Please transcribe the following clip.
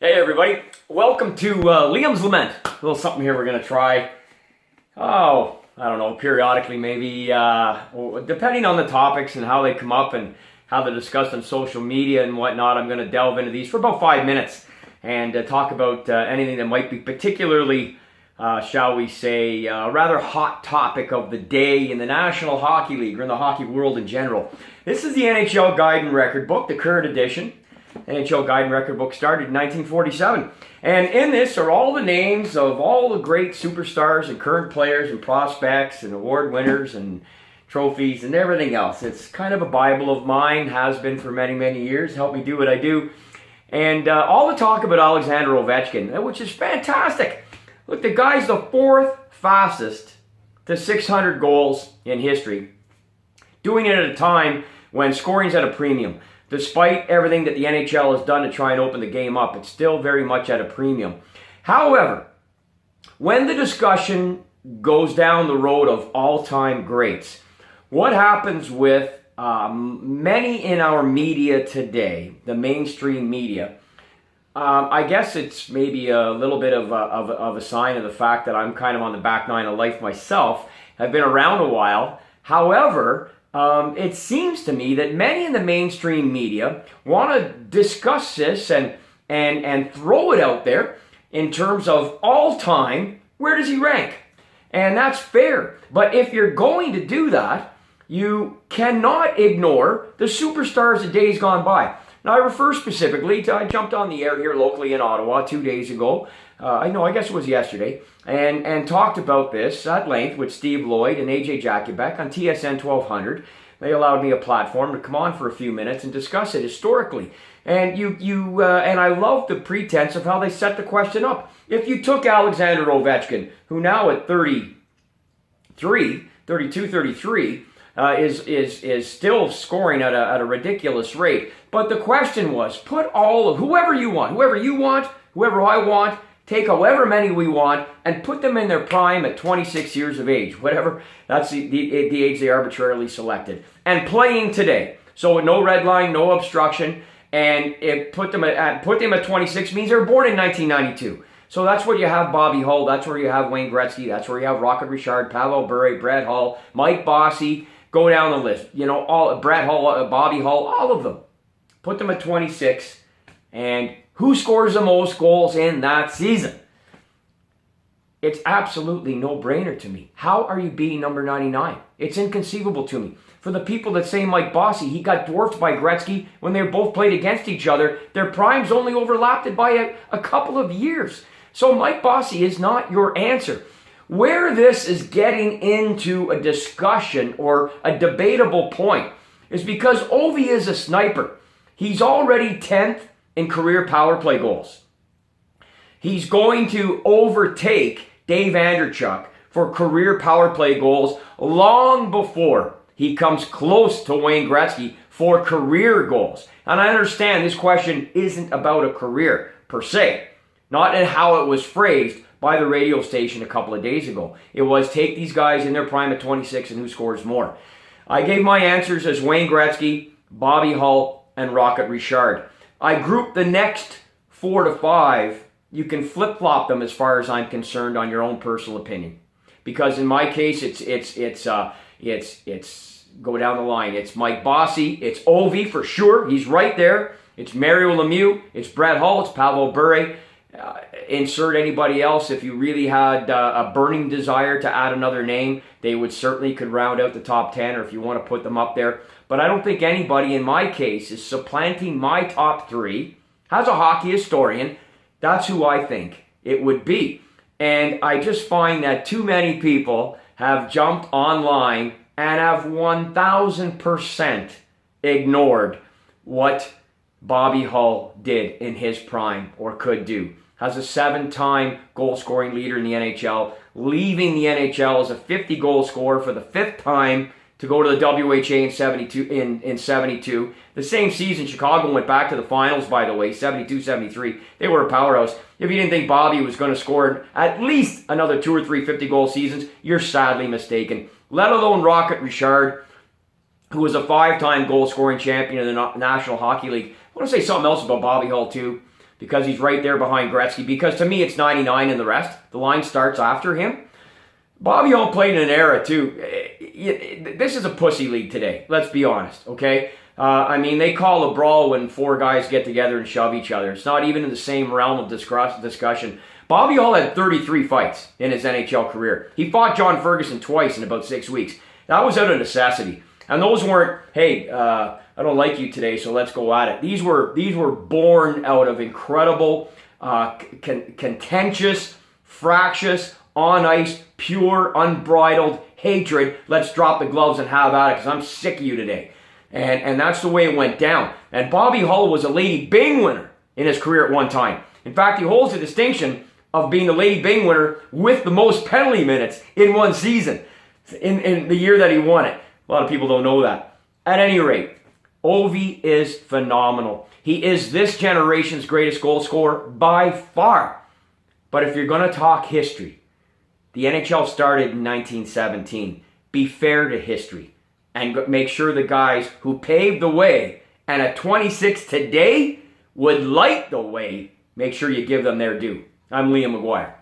Hey everybody, welcome to Liam's Lament. A little something here we're going to try. I don't know, periodically maybe, depending on the topics and how they come up and how they're discussed on social media and whatnot, I'm going to delve into these for about 5 minutes and talk about anything that might be particularly, shall we say, a rather hot topic of the day in the National Hockey League or in the hockey world in general. This is the NHL Guide and Record Book, the current edition. NHL Guide and Record Book started in 1947. And in this are all the names of all the great superstars and current players and prospects and award winners and trophies and everything else. It's kind of a Bible of mine, has been for many, many years. Helped me do what I do. And all the talk about Alexander Ovechkin, which is fantastic. Look, the guy's the fourth fastest to 600 goals in history. Doing it at a time when scoring's at a premium. Despite everything that the NHL has done to try and open the game up, it's still very much at a premium. However, when the discussion goes down the road of all-time greats, what happens with many in our media today, the mainstream media, I guess it's maybe a little bit of a sign of the fact that I'm kind of on the back nine of life myself. I've been around a while. However, it seems to me that many in the mainstream media want to discuss this and throw it out there in terms of all time, where does he rank? And that's fair. But if you're going to do that, you cannot ignore the superstars of days gone by. Now, I refer specifically to, I jumped on the air here locally in Ottawa 2 days ago. I guess it was yesterday, and talked about this at length with Steve Lloyd and AJ Jakubek on TSN 1200. They allowed me a platform to come on for a few minutes and discuss it historically. And and I love the pretense of how they set the question up. If you took Alexander Ovechkin, who now at 33, is still scoring at a ridiculous rate. But the question was, put all of whoever you want, whoever I want, take however many we want, and put them in their prime at 26 years of age, whatever. That's the age they arbitrarily selected. And playing today. So no red line, no obstruction, and put them at 26 means they were born in 1992. So that's where you have Bobby Hull, that's where you have Wayne Gretzky, that's where you have Rocket Richard, Pavel Bure, Brett Hull, Mike Bossy, go down the list. All Brett Hull, Bobby Hull, all of them. Put them at 26, and who scores the most goals in that season? It's absolutely no-brainer to me. How are you beating number 99? It's inconceivable to me. For the people that say Mike Bossy, he got dwarfed by Gretzky when they both played against each other. Their primes only overlapped by a couple of years. So Mike Bossy is not your answer. Where this is getting into a discussion or a debatable point is because Ovi is a sniper. He's already 10th in career power play goals. He's going to overtake Dave Andreychuk for career power play goals long before he comes close to Wayne Gretzky for career goals. And I understand this question isn't about a career per se, not in how it was phrased by the radio station a couple of days ago. It was take these guys in their prime at 26 and who scores more. I gave my answers as Wayne Gretzky, Bobby Hull, and Rocket Richard. I grouped the next 4 to 5. You can flip-flop them as far as I'm concerned on your own personal opinion. Because in my case, it's go down the line. It's Mike Bossy. It's Ovi for sure. He's right there. It's Mario Lemieux. It's Brett Hull. It's Pavel Bure. Insert anybody else. If you really had a burning desire to add another name, they would certainly could round out the top 10, or if you want to put them up there. But I don't think anybody in my case is supplanting my top 3. As a hockey historian, that's who I think it would be. And I just find that too many people have jumped online and have 1,000% ignored what Bobby Hull did in his prime or could do. Has a 7-time goal-scoring leader in the NHL, leaving the NHL as a 50-goal scorer for the 5th time to go to the WHA in 72. The same season, Chicago went back to the finals, by the way, 72-73. They were a powerhouse. If you didn't think Bobby was going to score at least another 2 or 3 50-goal seasons, you're sadly mistaken. Let alone Rocket Richard, who was a 5-time goal-scoring champion in the National Hockey League. I want to say something else about Bobby Hull, too. because he's right there behind Gretzky, because to me it's 99 and the rest. The line starts after him. Bobby Hull played in an era too. This is a pussy league today, let's be honest, okay? I mean, they call a brawl when four guys get together and shove each other. It's not even in the same realm of discussion. Bobby Hull had 33 fights in his NHL career. He fought John Ferguson twice in about 6 weeks. That was out of necessity. And those weren't, hey, I don't like you today, so let's go at it. These were born out of incredible, contentious, fractious, on ice, pure, unbridled hatred. Let's drop the gloves and have at it because I'm sick of you today. And that's the way it went down. And Bobby Hull was a Lady Byng winner in his career at one time. In fact, he holds the distinction of being the Lady Byng winner with the most penalty minutes in one season in the year that he won it. A lot of people don't know that. At any rate, Ovi is phenomenal. He is this generation's greatest goal scorer by far. But if you're going to talk history, the NHL started in 1917. Be fair to history and make sure the guys who paved the way and at 26 today would light the way, make sure you give them their due. I'm Liam McGuire.